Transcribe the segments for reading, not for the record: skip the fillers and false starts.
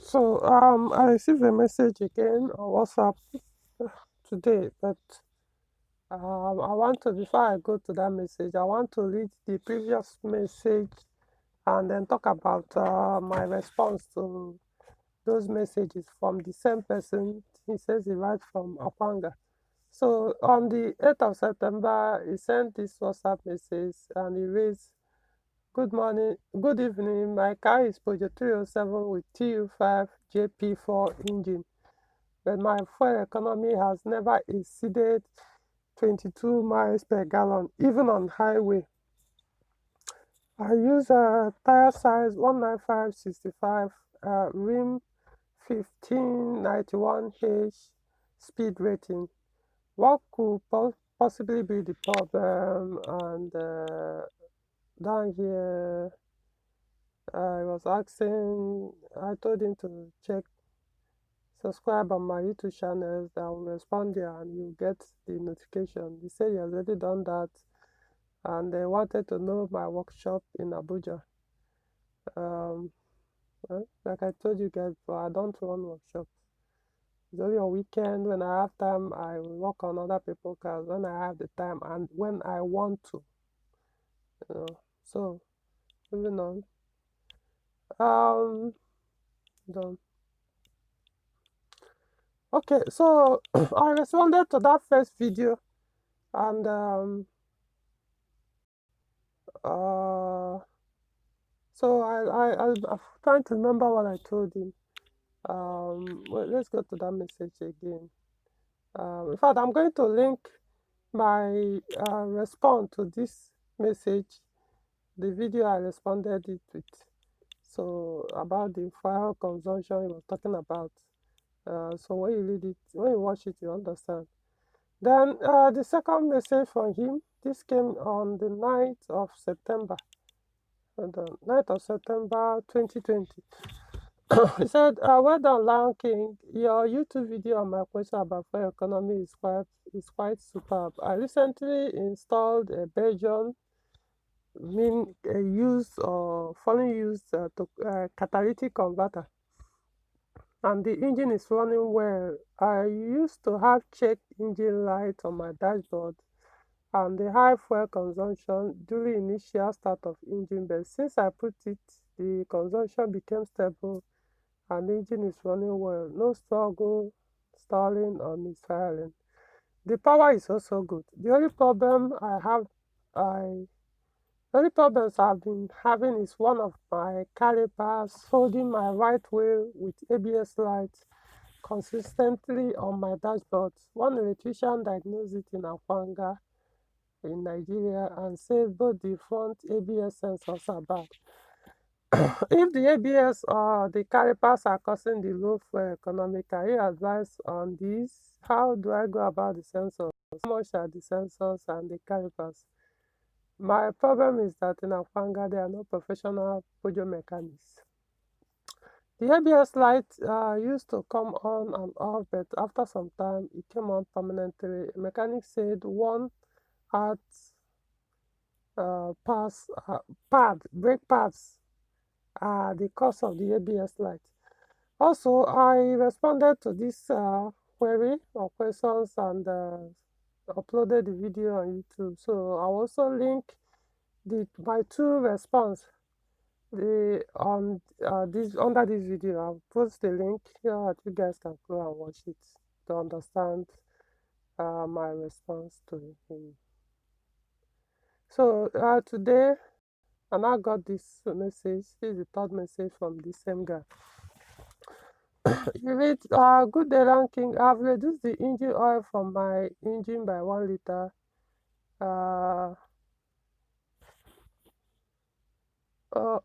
So I received a message again on WhatsApp today, but I want to, before I go to that message, I want to read the previous message and then talk about my response to those messages from the same person. He says he writes from Apanga. So on the 8th of September, he sent this WhatsApp message and he reads, "Good morning, good evening. My car is Peugeot 307 with TU5 JP4 engine, but my fuel economy has never exceeded 22 miles per gallon, even on highway. I use a tire size 195/65, rim 1591H, speed rating. What could possibly be the problem?" And down here, I was asking, I told him to check, subscribe on my YouTube channels, that I will respond there and you get the notification. He said he has already done that and they wanted to know my workshop in Abuja. Well, like I told you guys, but I don't run workshops. It's only on weekend when I have time. I will work on other people's cars when I have the time and when I want to. You know. So moving on. Done. Okay, so I responded to that first video and uh so I'm trying to remember what I told him. Well, let's go to that message again. In fact, I'm going to link my response to this message, the video I responded it with. So about the fuel consumption he was talking about. So when you read it, when you watch it, you understand. Then the second message from him, this came on the 9th of September. On the 9th of September 2020. He said, "Well done, Lion King. Your YouTube video on my question about fuel economy is quite superb. I recently installed a Belgian used or fully used catalytic converter, and the engine is running well. I used to have checked engine light on my dashboard and the high fuel consumption during initial start of engine, but since I put it, the consumption became stable and the engine is running well. No struggle, stalling or misfiring. The power is also good. I the only problems I've been having is one of my calipers holding my right wheel with ABS lights consistently on my dashboard. One electrician diagnosed it in Akwanga in Nigeria and said both the front ABS sensors are bad. If the ABS or the calipers are causing the low fuel economy, can you advise on this? How do I go about the sensors? How much are the sensors and the calipers? My problem is that in Akwanga, there are no professional Peugeot mechanics. The ABS light used to come on and off, but after some time, it came on permanently. A mechanic said one had brake pads are the cause of the ABS light. Also, I responded to this query or questions and uploaded the video on YouTube. So I also link my two response on this under this video. I'll post the link here that you guys can go and watch it to understand my response to him. So today I now got this message. This is the third message from the same guy. You read, "Good day, ranking. I've reduced the engine oil from my engine by 1 liter. Uh,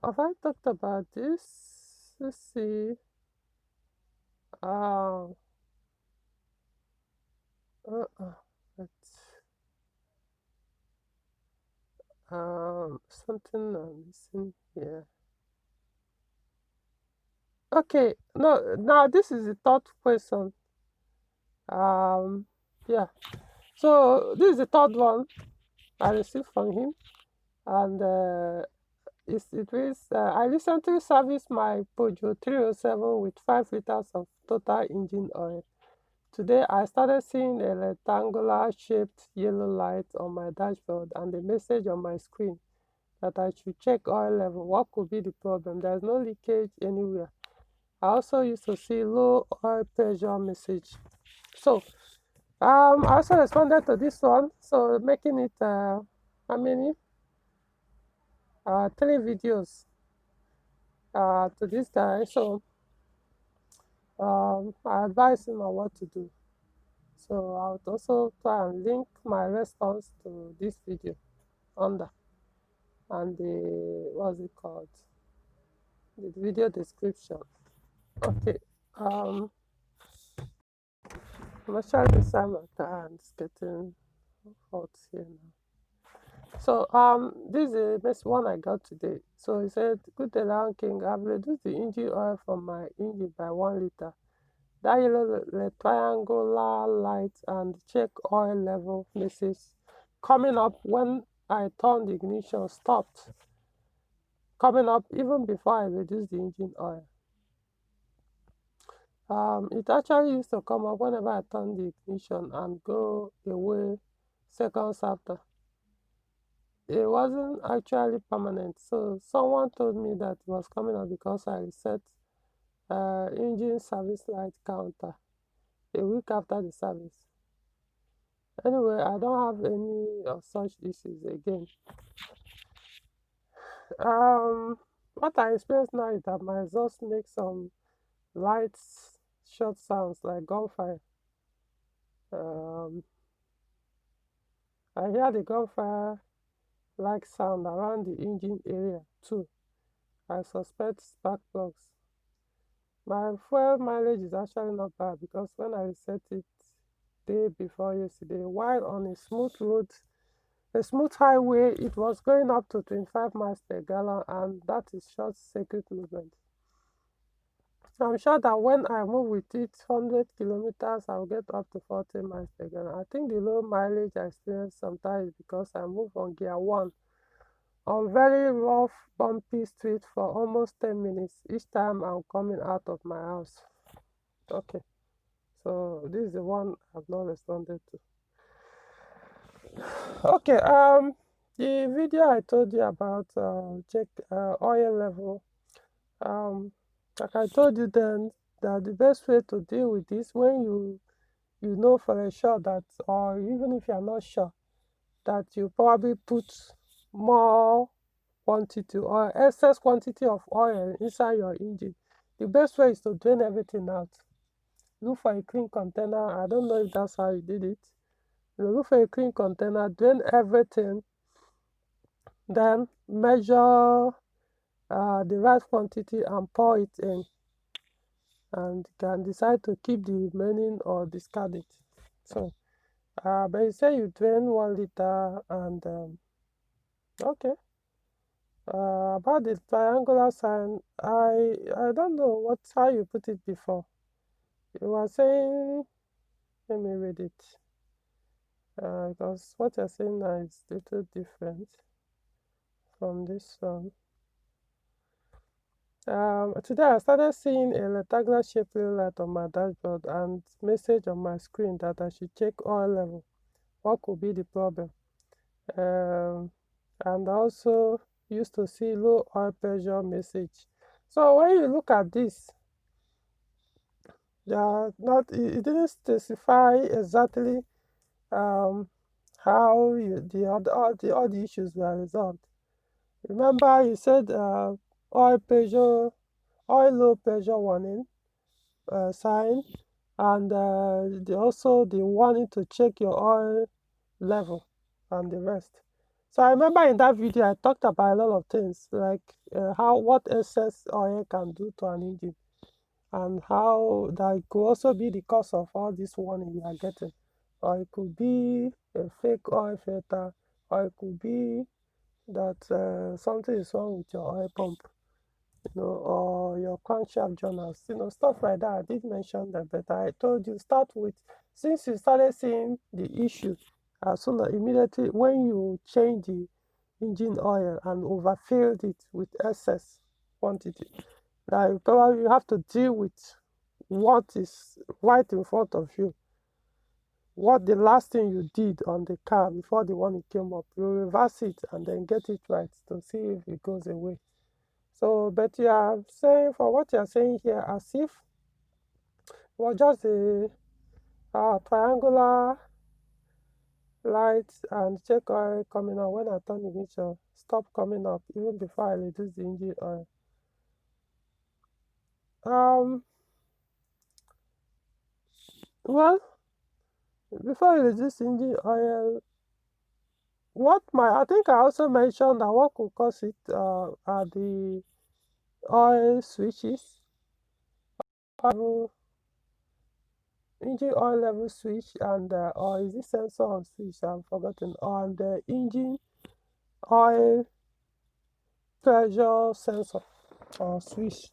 have I talked about this? Let's see. Uh, uh, uh, something I'm missing here. Okay, no, now this is the third question. Yeah. So this is the third one I received from him, and it is, I recently serviced my Peugeot 307 with 5 liters of total engine oil. Today, I started seeing a rectangular shaped yellow light on my dashboard and a message on my screen that I should check oil level. What could be the problem? There's no leakage anywhere. I also used to see low oil pressure message. So, I also responded to this one, so making it how many? 3 videos to this guy. So I advise him on what to do. So I would also try and link my response to this video under and the what's it called? The video description. Okay. I'm actually inside my car and it's getting hot here now. So this is the best one I got today. So he said, "Good day, Lion King. I've reduced the engine oil from my engine by 1 liter. That yellow triangular light and check oil level message coming up when I turned the ignition stopped coming up even before I reduced the engine oil. It actually used to come up whenever I turn the ignition and go away seconds after. It wasn't actually permanent, so someone told me that it was coming up because I reset engine service light counter a week after the service. Anyway, I don't have any of such issues again. What I experience now is that my exhaust makes some light short sounds like gunfire. Um, I hear the gunfire like sound around the engine area too. I suspect spark plugs. My fuel mileage is actually not bad because when I reset it day before yesterday, while on a smooth highway, it was going up to 25 miles per gallon, and that is short circuit movement. I'm sure that when I move with it 100 kilometers, I'll get up to 40 miles per gallon. I think the low mileage I experience sometimes is because I move on gear 1 on very rough, bumpy street for almost 10 minutes each time I'm coming out of my house. Okay, so this is the one I've not responded to. Okay, the video I told you about check oil level. Like I told you then, that the best way to deal with this when you know for a sure that, or even if you are not sure, that you probably put more quantity or excess quantity of oil inside your engine. The best way is to drain everything out. Look for a clean container. I don't know if that's how you did it. You look for a clean container, drain everything, then measure the right quantity and pour it in, and you can decide to keep the remaining or discard it. So but you say you drain 1 liter and okay. About the triangular sign, I don't know what how you put it before. You were saying, let me read it, because what you're saying now is a little different from this one. Today I started seeing a rectangular shaped light on my dashboard and message on my screen that I should check oil level. What could be the problem? And also used to see low oil pressure message. So when you look at this, not it didn't specify exactly um, how all the issues were resolved. Remember, you said oil pressure, oil low pressure warning sign, and also the warning to check your oil level and the rest. So I remember in that video I talked about a lot of things like what excess oil can do to an engine, and how that could also be the cause of all this warning you are getting, or it could be a fake oil filter, or it could be that something is wrong with your oil pump, or your crankshaft journals, stuff like that. I did mention that, but I told you start with, since you started seeing the issue as soon as immediately when you change engine oil and overfilled it with excess quantity. Now you have to deal with what is right in front of you. What the last thing you did on the car before the one it came up. You reverse it and then get it right to see if it goes away. So, but you are saying, for what you are saying here, as if it was just a triangular light and check oil coming out. When I turn ignition, stop coming up even before I reduce the engine oil. Um, well, before you reduce engine oil, I think I also mentioned that what could cause it are the oil switches, level, engine oil level switch, and or is it sensor on switch? I've forgotten. On the engine oil pressure sensor or switch.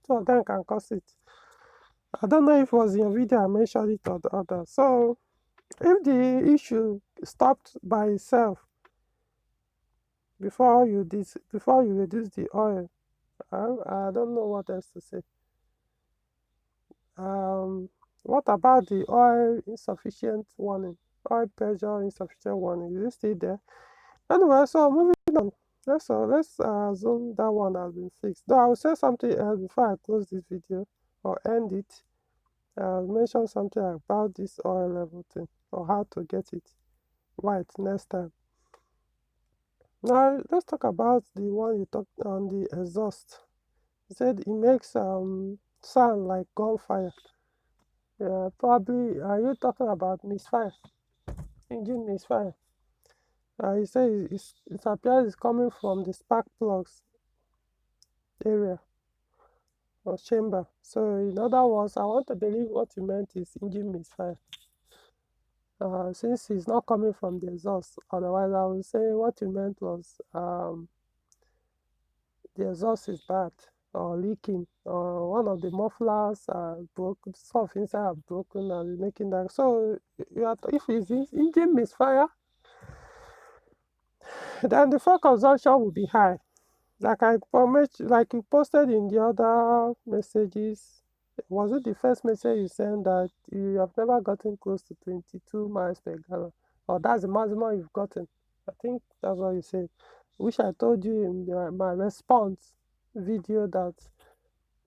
Two of them can cause it. I don't know if it was in your video I mentioned it or the other. So if the issue stopped by itself before you reduce the oil, I don't know what else to say. What about the oil insufficient warning? Oil pressure insufficient warning. Is it still there? Anyway, so moving on. Let's assume that one has been fixed. Though I will say something else before I close this video or end it. I'll mention something about this oil level thing or how to get it right next time. Now let's talk about the one you talked on the exhaust. You said it makes sound like gunfire. Yeah, probably are you talking about misfire? Engine misfire. You say it appears it's coming from the spark plugs area or chamber. So in other words, I want to believe what you meant is engine misfire. Since it's not coming from the exhaust, otherwise I would say what you meant was the exhaust is bad or leaking or one of the mufflers are broken, stuff inside are broken and making that. So if it's engine misfire, then the fuel consumption will be high. Like you posted in the other messages, was it the first message you sent that you have never gotten close to 22 miles per gallon? Or that's the maximum you've gotten? I think that's what you said. Which I told you in my response video that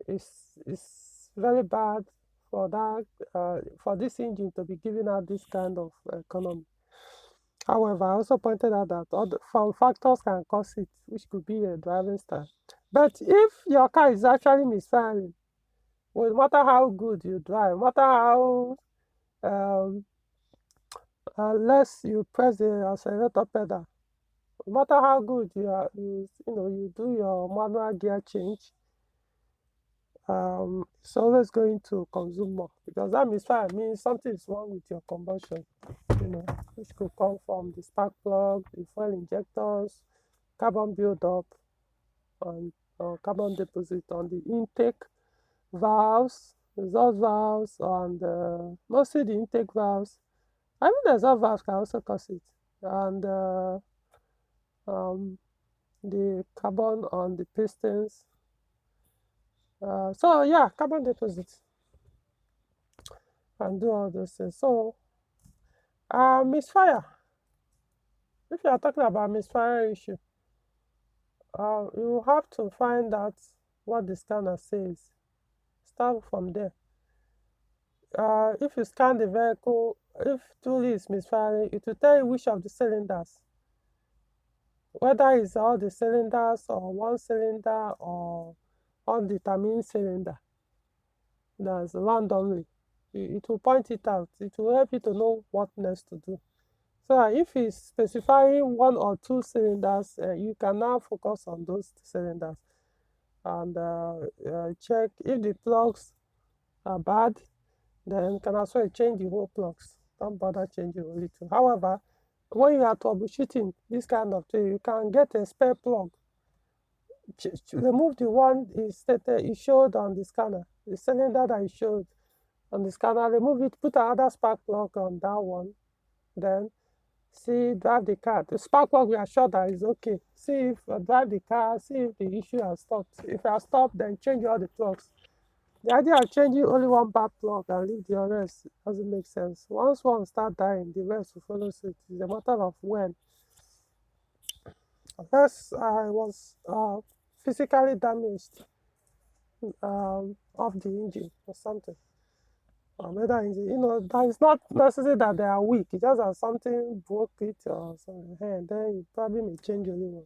it's very bad for that for this engine to be giving out this kind of economy. However, I also pointed out that other form factors can cause it, which could be a driving style. But if your car is actually misfiring, no matter how good you drive, no matter how um, less you press the accelerator pedal, no matter how good you do your manual gear change, it's always going to consume more because that misfire means something is wrong with your combustion, which could come from the spark plug, the fuel injectors, carbon buildup, and carbon deposit on the intake valves, exhaust valves, and mostly the intake valves. I mean, the exhaust valves can also cause it, and the carbon on the pistons. So yeah, carbon deposit and do all those things. So misfire. If you are talking about misfire issue, you have to find out what the scanner says. Start from there. If you scan the vehicle, if truly is misfiring, it will tell you which of the cylinders, whether it's all the cylinders or one cylinder or undetermined cylinder that's randomly. It will point it out. It will help you to know what next to do. So if it's specifying one or two cylinders, you can now focus on those cylinders and check if the plugs are bad. Then you can also change the whole plugs. Don't bother changing only two. However, when you are troubleshooting this kind of thing, you can get a spare plug. Remove the one you showed on the scanner, the cylinder that you showed on the scanner. Remove it, put another spark plug on that one. Then See, drive the car. The spark plug, we are sure that is okay. See if drive the car, see if the issue has stopped. If it has stopped, then change all the plugs. The idea of changing only one bad plug and leave the rest doesn't make sense. Once one start dying, the rest will follow suit. It's a matter of when. Unless I was physically damaged of the engine or something. Or whether engine, that is not necessary that they are weak. It's just that something broke it or something. And then you probably may change only one.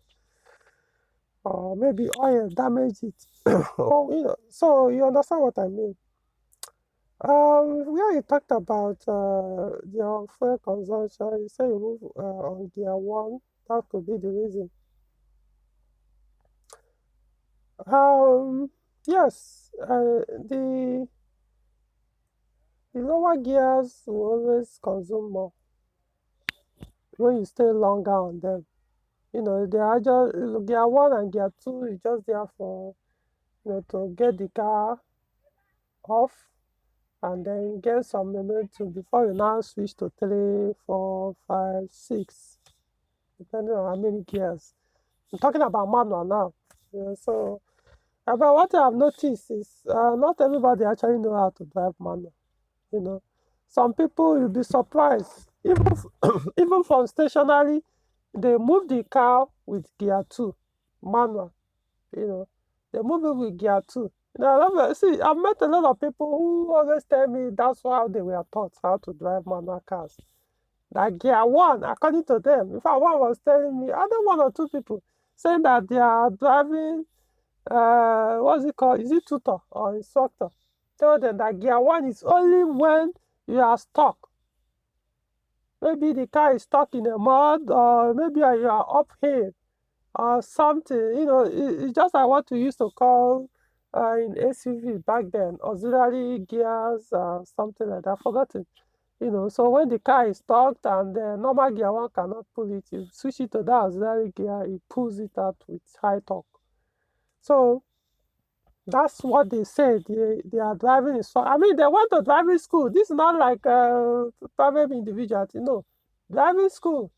Or maybe oil damage it. Oh, so you understand what I mean. Where you talked about your fuel consumption, you say you move on gear one. That could be the reason. Um, yes, the lower gears will always consume more when you stay longer on them. They are just gear one and gear two is just there for to get the car off and then get some momentum before you now switch to three, four, five, six, depending on how many gears. I'm talking about manual now. So, but what I have noticed is not everybody actually know how to drive manual. You know, some people you'll be surprised. Even even from stationary, they move the car with gear two, manual. You know, they move it with gear two. See, I've met a lot of people who always tell me that's how they were taught how to drive manual cars. Like gear one, according to them. In fact, one was telling me, other one or two people saying that they are driving, what's it called? Is it tutor or instructor? Tell them that gear one is only when you are stuck. Maybe the car is stuck in the mud, or maybe you are uphill or something. It's just like what we used to call in SUV back then, auxiliary gears, something like that. I've forgotten. So when the car is stuck and the normal gear one cannot pull it, you switch it to that auxiliary gear, it pulls it out with high torque. So that's what they said. They are driving in. I mean, they went to driving school. This is not like private individuals, driving school,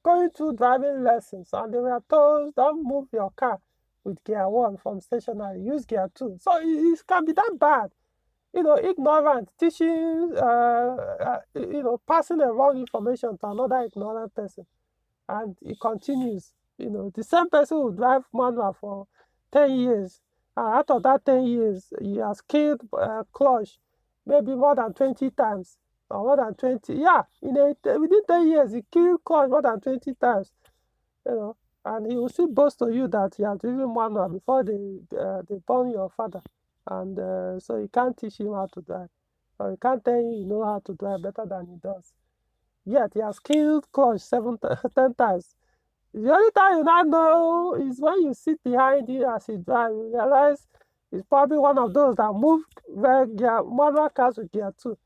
going through driving lessons, and they were told, don't move your car with gear one from stationary, use gear two. So it can be that bad. Ignorant, teaching, passing the wrong information to another ignorant person. And it continues. The same person will drive manual for 10 years. And out of that 10 years, he has killed clutch maybe more than 20 times. Or more than 20. Yeah, within 10 years, he killed clutch more than 20 times. And he will still boast to you that he has driven manual before they born your father. And so you can't teach him how to drive. Or you can't tell him you know how to drive better than he does. Yet he has killed clutch 10 times. The only time you not know is when you sit behind him as he drives. You realize he's probably one of those that move manual cars with gear two.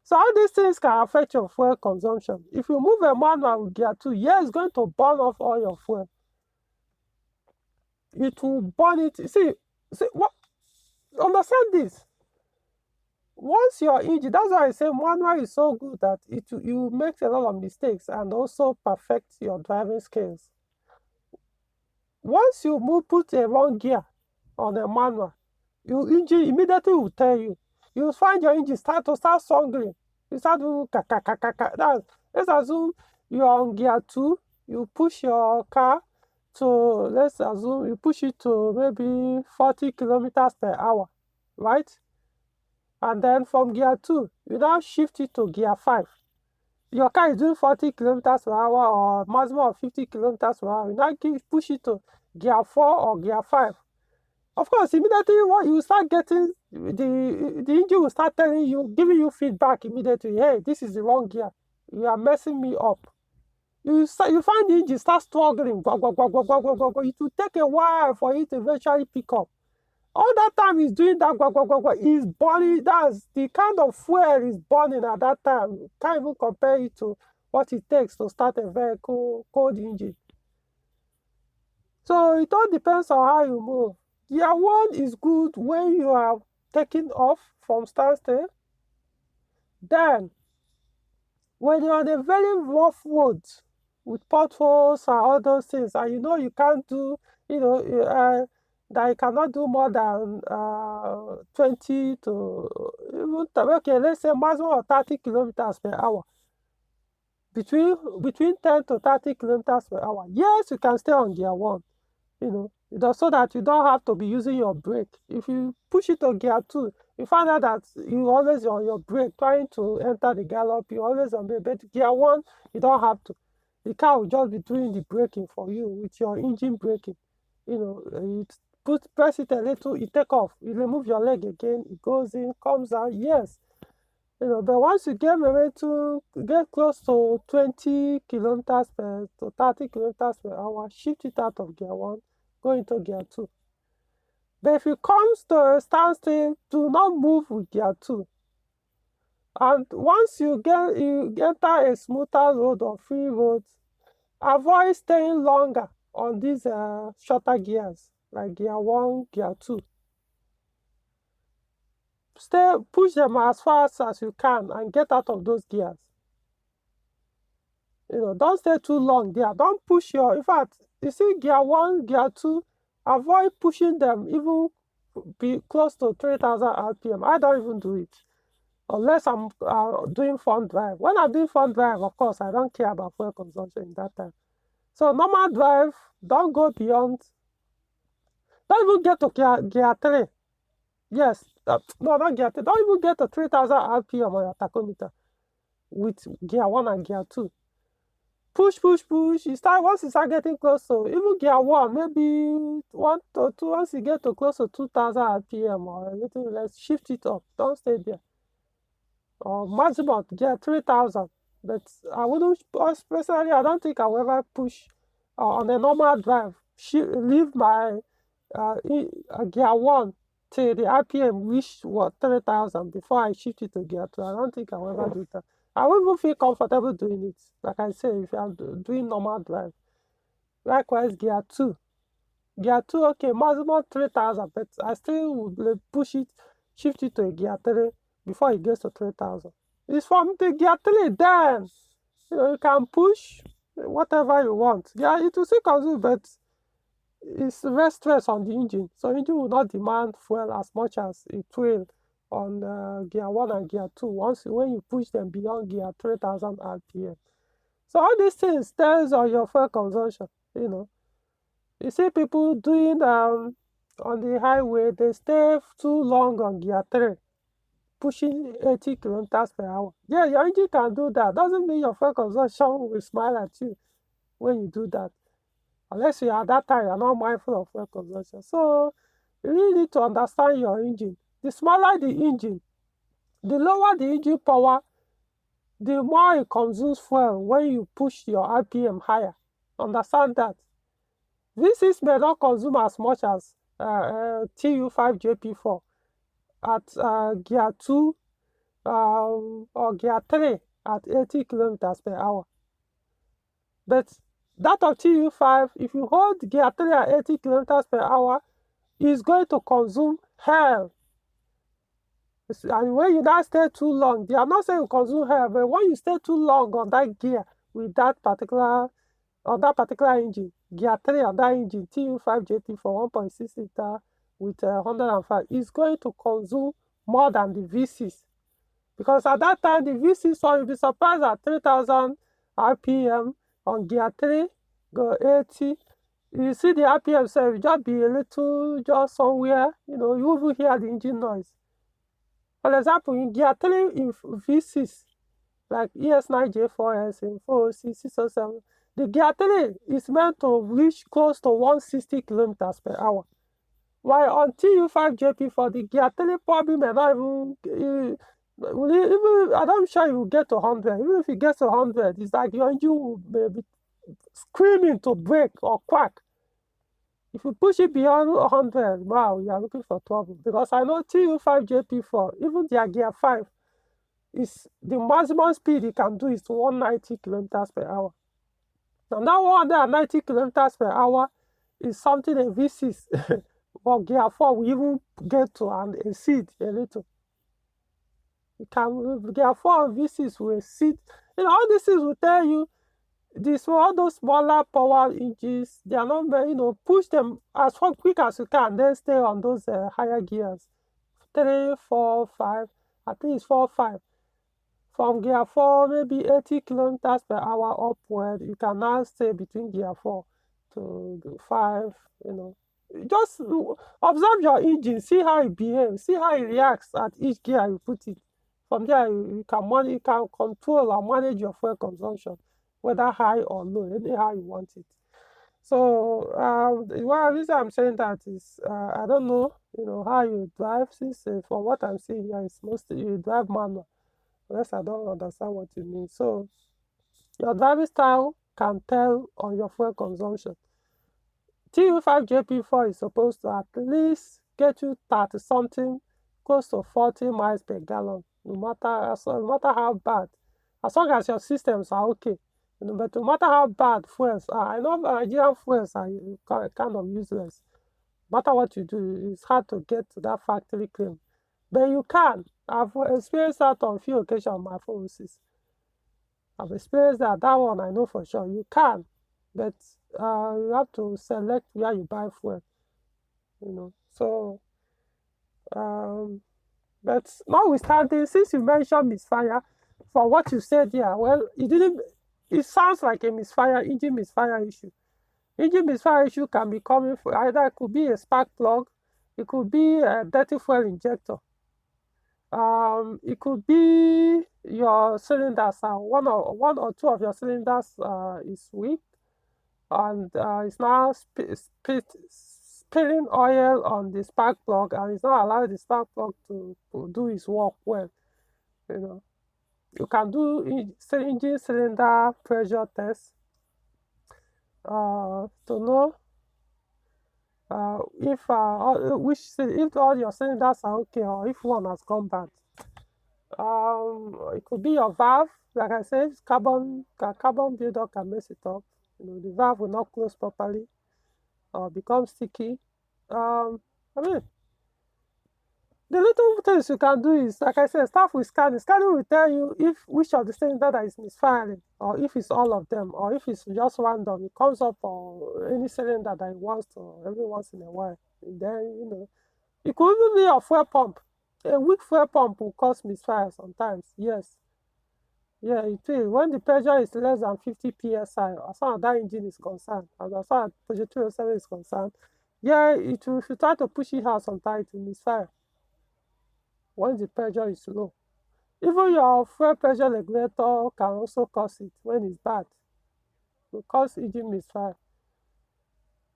So all these things can affect your fuel consumption. If you move a manual with gear two, yeah, it's going to burn off all your fuel. It will burn it. See what? Understand this. Once your engine, that's why I say manual is so good that you make a lot of mistakes and also perfect your driving skills. Once you put a wrong gear on a manual, your engine immediately will tell you. You find your engine start struggling. You start doing ka. Let's assume you are on gear two. You push your car to, let's assume you push it to maybe 40 kilometers per hour, right? And then from gear two, you now shift it to gear five. Your car is doing 40 kilometers per hour or maximum of 50 kilometers per hour. You now push it to gear four or gear five. Of course, immediately what you start getting, the engine will start telling you, giving you feedback immediately. Hey, this is the wrong gear. You are messing me up. You find the engine start struggling. It will take a while for it to eventually pick up. All that time he's doing that, he's burning. That's the kind of fuel he's burning at that time. You can't even compare it to what it takes to start a vehicle, cold engine. So it all depends on how you move. Gear one is good when you are taking off from standstill. Then When you're on a very rough road with potholes and all those things, and you know you can't do, you know, that you cannot do more than 20 to even, okay, let's say maximum of 30 kilometers per hour. Between 10 to 30 kilometers per hour. Yes, you can stay on gear one, so that you don't have to be using your brake. If you push it to gear two, you find out that you always on your brake trying to enter the gallop, you always on brake. But gear one, you don't have to. The car will just be doing the braking for you with your engine braking. You press it a little, you take off, you remove your leg again, it goes in, comes out. Yes, but once you get maybe to get close to 20 kilometers per to 30 kilometers per hour, shift it out of gear one, go into gear two. But if it comes to a standstill, do not move with gear two. And once you enter a smoother road or free roads, avoid staying longer on these shorter gears like gear one, gear two. Push them as fast as you can and get out of those gears. Don't stay too long there. Don't push in fact, you see gear one, gear two, avoid pushing them even be close to 3,000 RPM. I don't even do it unless I'm doing fun drive. When I'm doing fun drive, of course, I don't care about fuel consumption in that time. So normal drive, don't go beyond, don't even get to gear three. Yes, no, not gear three. Don't even get to 3,000 RPM on your tachometer with gear one and gear two. Push, push, push. Once you start getting close to even gear one, maybe one to two. Once you get to close to 2,000 RPM or a little less, shift it up. Don't stay there. Or maximum gear 3,000. But I wouldn't, personally, I don't think I will ever push on a normal drive. Leave my gear one till the RPM reach 3,000 before I shift it to gear two. I don't think I will ever do that. I won't even feel comfortable doing it. Like I say, if I'm doing normal drive. Likewise, gear two. Gear two, okay, maximum 3,000, but I still would push it, shift it to a gear three before it gets to 3,000. It's from the gear three, then you can push whatever you want. Yeah, it will still consume, but it's less stress on the engine. So engine will not demand fuel as much as it will on gear one and gear two when you push them beyond gear 3,000 RPM. So all these things tells on your fuel consumption. You see people doing on the highway, they stay too long on gear three, pushing 80 kilometers per hour. Yeah, your engine can do that. Doesn't mean your fuel consumption will smile at you when you do that. Unless you are at that time, you're not mindful of fuel consumption. So you really need to understand your engine. The smaller the engine, the lower the engine power, the more it consumes fuel when you push your RPM higher. Understand that. V6 may not consume as much as TU5JP4 at gear 2 or gear 3 at 80 kilometers per hour. But that of TU5, if you hold gear 3 at 80 kilometers per hour, is going to consume hell. And when you not stay too long, they are not saying you consume hell, but when you stay too long on that gear with that particular engine, gear 3 on that engine, TU5JT for 1.6 liter with 105, is going to consume more than the V6. Because at that time, the V6 one, you'll be surprised at 3,000 RPM on gear 3, go 80. You see the RPM, so you just be a little, just somewhere, you will hear the engine noise. For example, in gear 3 in V6, like ES9J4S in 406, 607, the gear 3 is meant to reach close to 160 kilometers per hour. While on TU5JP4, the gear 3 probably may not even, I'm sure you will get to 100. Even if you get to 100, it's like your engine will be screaming to brake or quack. If you push it beyond 100, wow, you are looking for trouble. Because I know TU5JP4, even their gear 5, is the maximum speed it can do is 190 kilometers per hour. And that 190 kilometers per hour is something a V6 or gear 4 will even get to and exceed a little. Gear 4 and V6 will exceed. All these things will tell you all those smaller power engines, they are not very, push them as far quick as you can, then stay on those higher gears. 3, 4, 5. I think it's 4, 5. From gear 4, maybe 80 kilometers per hour upward, you can now stay between gear 4 to 5, Just observe your engine, see how it behaves, see how it reacts at each gear you put it. From there, you can control or manage your fuel consumption, whether high or low, anyhow you want it. So, the reason I'm saying that is, I don't know, how you drive, since from what I'm seeing here, it's mostly you drive manual. Unless I don't understand what you mean. So, your driving style can tell on your fuel consumption. TU5 JP4 is supposed to at least get you 30 something, close to 40 miles per gallon, no matter how bad. As long as your systems are okay. But no matter how bad fuels are, I know Nigerian fuels are kind of useless. No matter what you do, it's hard to get to that factory claim. But you can. I've experienced that on a few occasions on my 406. I've experienced that. That one I know for sure. You can, but you have to select where you buy fuel. So, um, but notwithstanding, since you mentioned misfire, for what you said here, well, it didn't. It sounds like a misfire, engine misfire issue. Engine misfire issue can be coming from either it could be a spark plug, it could be a dirty fuel injector. It could be your cylinders are one or two of your cylinders is weak, and it's now spilling oil on the spark plug, and it's not allowing the spark plug to do its work well. You can do engine cylinder pressure test to know if all your cylinders are okay or if one has gone bad. It could be your valve. Like I said, carbon buildup can mess it up. The valve will not close properly or become sticky. I mean, the little things you can do is, like I said, start with scanning. Scanning will tell you if which of the cylinder that is misfiring, or if it's all of them, or if it's just random. It comes up on any cylinder that it wants to every once in a while. And then, it could even be a fuel pump. A weak fuel pump will cause misfire sometimes. Yes. Yeah, it will. When the pressure is less than 50 psi, as far as that engine is concerned, and as far as Peugeot 207 is concerned, yeah, if you try to push it out sometimes, it will misfire when the pressure is low. Even your fuel pressure regulator can also cause it when it's bad. It will cause engine misfire.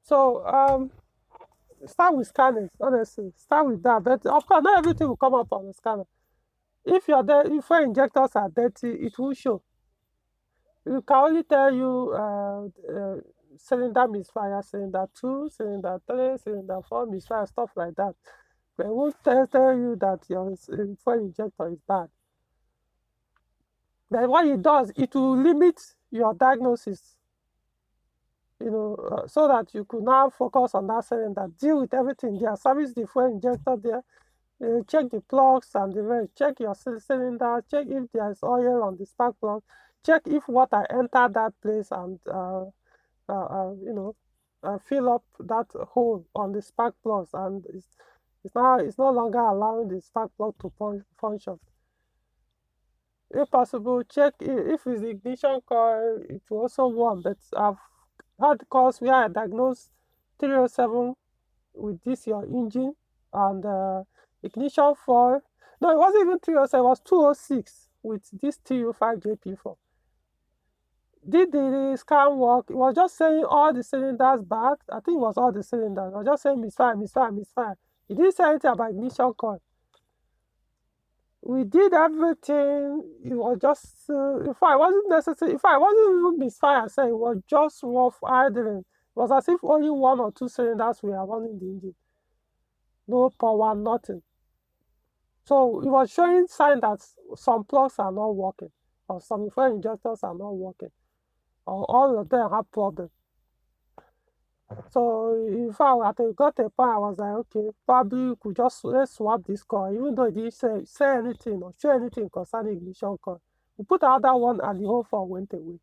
So, start with scanning, honestly. Start with that. But of course, not everything will come up on the scanner. If fuel injectors are dirty, it will show. It can only tell you cylinder misfire, cylinder 2, cylinder 3, cylinder 4 misfire, stuff like that. But it won't tell you that your fuel injector is bad. But what it does, it will limit your diagnosis, so that you could now focus on that cylinder, deal with everything there, service the fuel injector there, check the plugs and the rest, check your cylinder, check if there is oil on the spark plug, check if water entered that place and fill up that hole on the spark plugs, and it's no longer allowing the spark plug to function. If possible, check if it's the ignition coil. It will also warm, but I've had calls where I diagnosed 307 with this your engine, and ignition foil. No, it wasn't even 307, it was 206 with this TU5 JP4. Did the scan work? It was just saying all the cylinders bad. I think it was all the cylinders. I was just saying misfire, misfire, misfire. It didn't say anything about ignition coil. We did everything. It was just, in fact, it wasn't necessary. In fact, it wasn't even misfire. So it was just rough idling. It was as if only one or two cylinders were running the engine. No power, nothing. So it was showing signs that some plugs are not working, or some fuel injectors are not working, or all of them have problems. So in fact, I got a point, I was like, okay, probably we could let's swap this coil, even though it didn't say anything or show anything concerning ignition coil. You put another one and the whole four went away.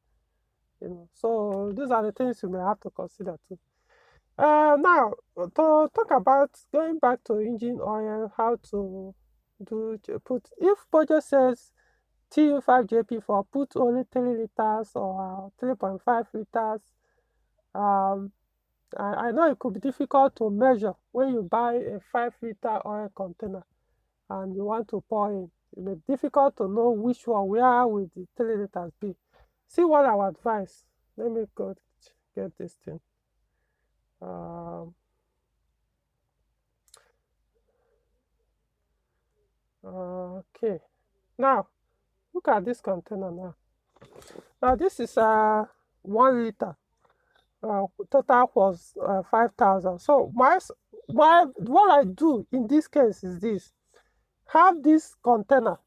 So these are the things you may have to consider too. Now, to talk about going back to engine oil, how to put, if Peugeot says TU5JP4, put only 3 liters or 3.5 liters. Um, I know it could be difficult to measure when you buy a 5-liter oil container and you want to pour in. It may be difficult to know which one, where will the 3 liters be. See what I would advise. Let me go get this thing. Um, okay. Now, look at this container now. Now, this is 1 liter. Total was 5,000. So, what I do in this case is this. Have this container.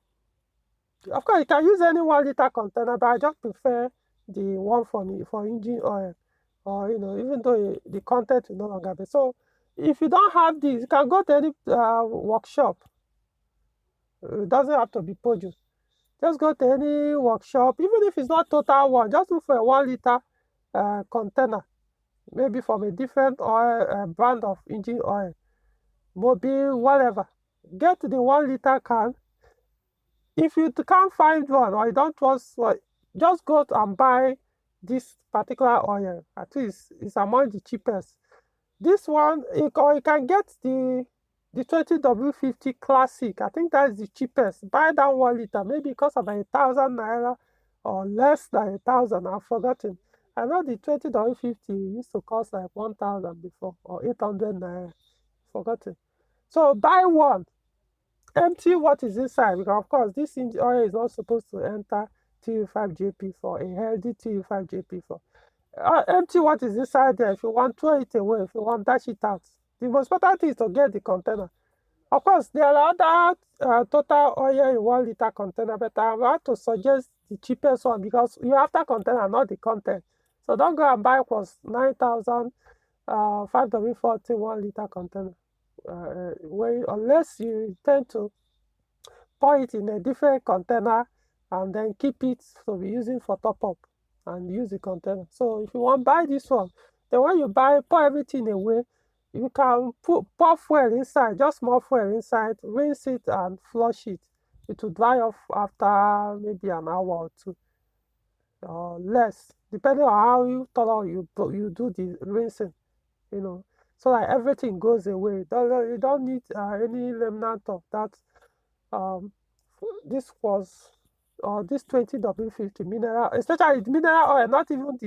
Of course, you can use any 1 liter container, but I just prefer the one for engine oil, or even though the content will no longer be. So, if you don't have this, you can go to any workshop. It doesn't have to be Peugeot. Just go to any workshop, even if it's not total one. Just look for a 1 liter container, maybe from a different oil brand of engine oil, Mobil, whatever. Get the 1 liter can. If you can't find one or you don't trust one, just go and buy this particular oil. At least it's among the cheapest. This one, or you can get the 20W50 Classic. I think that's the cheapest. Buy that 1 liter, maybe because of 1,000 naira or less than 1,000. I've forgotten. I know the 20W50 used to cost like 1,000 before, or 800 naira. Forgotten. So buy one. Empty what is inside, because of course this engine oil is not supposed to enter TU5JP4, a healthy TU5JP4. Empty what is inside there. If you want, throw it away. If you want, dash it out. The most important thing is to get the container. Of course, there are other total oil in 1 liter container, but I want to suggest the cheapest one, because you have the container, not the content. So don't go and buy was 9,000 5W40 1 liter container. Unless you intend to pour it in a different container and then keep it to be using for top up and use the container. So if you want to buy this one, then when you buy, pour everything away. You can pour fuel inside, just more fuel inside, rinse it and flush it. It will dry off after maybe an hour or two, or less, depending on how thorough you do the rinsing, so that everything goes away. You don't need any remnant of that. Um, this was this 20W50 mineral, especially the mineral oil, not even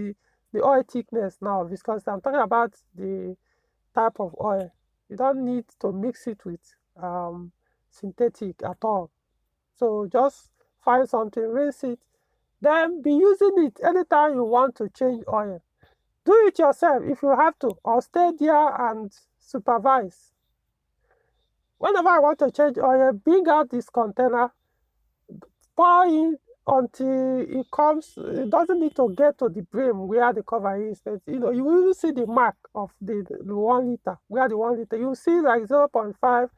the oil thickness now, because I'm talking about the type of oil. You don't need to mix it with synthetic at all. So just find something, rinse it, then be using it anytime you want to change oil. Do it yourself if you have to, or stay there and supervise. Whenever I want to change oil, bring out this container, pour in until it comes. It doesn't need to get to the brim where the cover is, but you will see the mark of the 1 liter, where the 1 liter, you see like 0.5,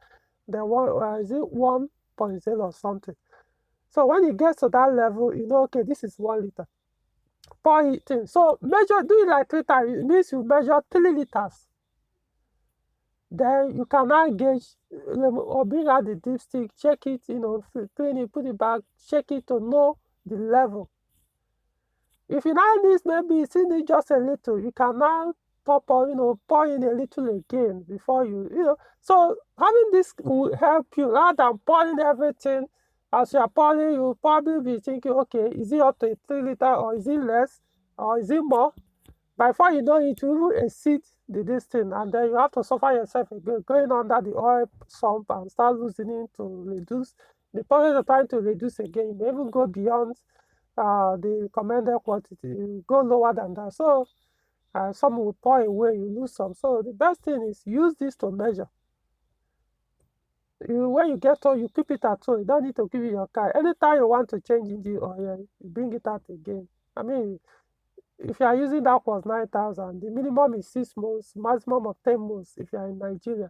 then is it 1.0 or something. So when it gets to that level, okay, this is 1 liter. Pour it in. So measure, do it like 3 times. It means you measure 3 liters. Then you can now gauge, or bring out the dipstick, check it, clean it, put it back, check it to know the level. If you now need, maybe it's in it just a little, you can now top up, pour in a little again before So having this will help you rather than pouring everything. As you are pouring, you'll probably be thinking, okay, is it up to 3 liter, or is it less, or is it more? Before you know it, you will exceed this thing, and then you have to suffer yourself again, going under the oil sump and start loosening to reduce. The process of trying to reduce again, you may even go beyond the recommended quantity. You go lower than that. So some will pour away, you lose some. So the best thing is use this to measure. When you get home, you keep it at home. You don't need to keep it in your car. Anytime you want to change engine oil, you bring it out again. I mean, if you are using that was 9,000, the minimum is 6 months, maximum of 10 months if you are in Nigeria.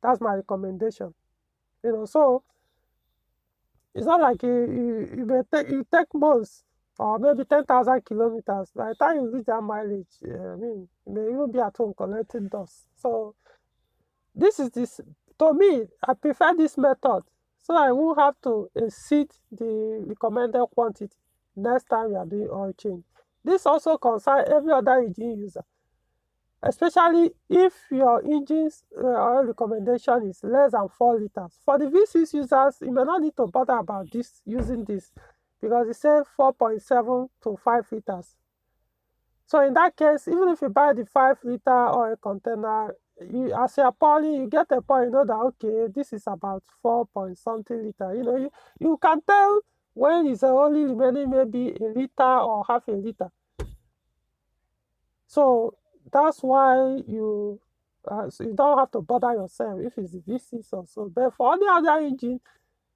That's my recommendation. So It's not like you take months or maybe 10,000 kilometers. By the time you reach that mileage, I mean, you may even be at home collecting dust. So this to me, I prefer this method so I won't have to exceed the recommended quantity next time you are doing oil change. This also concerns every other engine user, especially if your engine's oil recommendation is less than 4 liters. For the V6 users, you may not need to bother about this using this because it says 4.7 to 5 liters. So in that case, even if you buy the 5 liter oil container, as you're pouring, you get a point, you know that okay, this is about 4 point something liter. You can tell when it's only remaining maybe a liter or half a liter. So that's why so you don't have to bother yourself if it's the V6 or so. But for any other engine,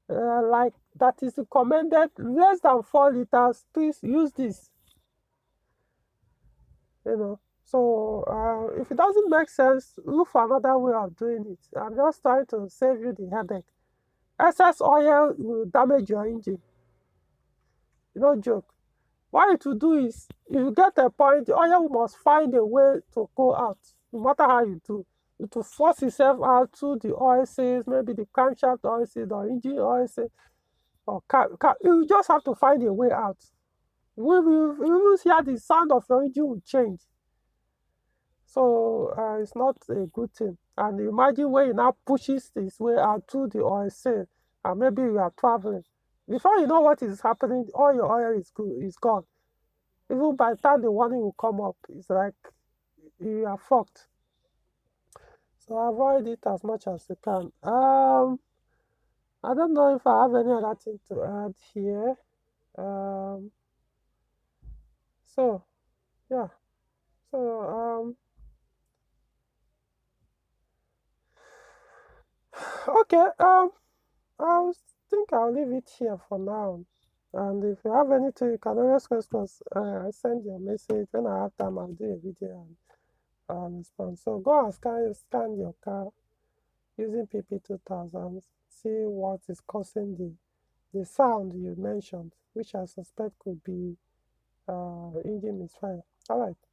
like that is recommended less than 4 liters, please use this. So if it doesn't make sense, look for another way of doing it. I'm just trying to save you the headache. Excess oil will damage your engine. No joke. What it will do is, if you get a point, the oil must find a way to go out, no matter how you do. It will force itself out through the oil seals, maybe the crankshaft oil seal or engine oil seal, or you just have to find a way out. We will hear the sound of your engine will change. So it's not a good thing. And imagine when you now pushes this way out through the oil seal, and maybe you are traveling. Before you know what is happening, all your oil is gone. Even by the time the warning will come up, it's like you are fucked. So avoid it as much as you can. I don't know if I have any other thing to add here. Um, so yeah. So okay. I think I'll leave it here for now. And if you have anything, you can always questions. Send your message. When I have time, I'll do a video and respond. So go and scan your car using PP2000. See what is causing the sound you mentioned, which I suspect could be engine misfire. All right.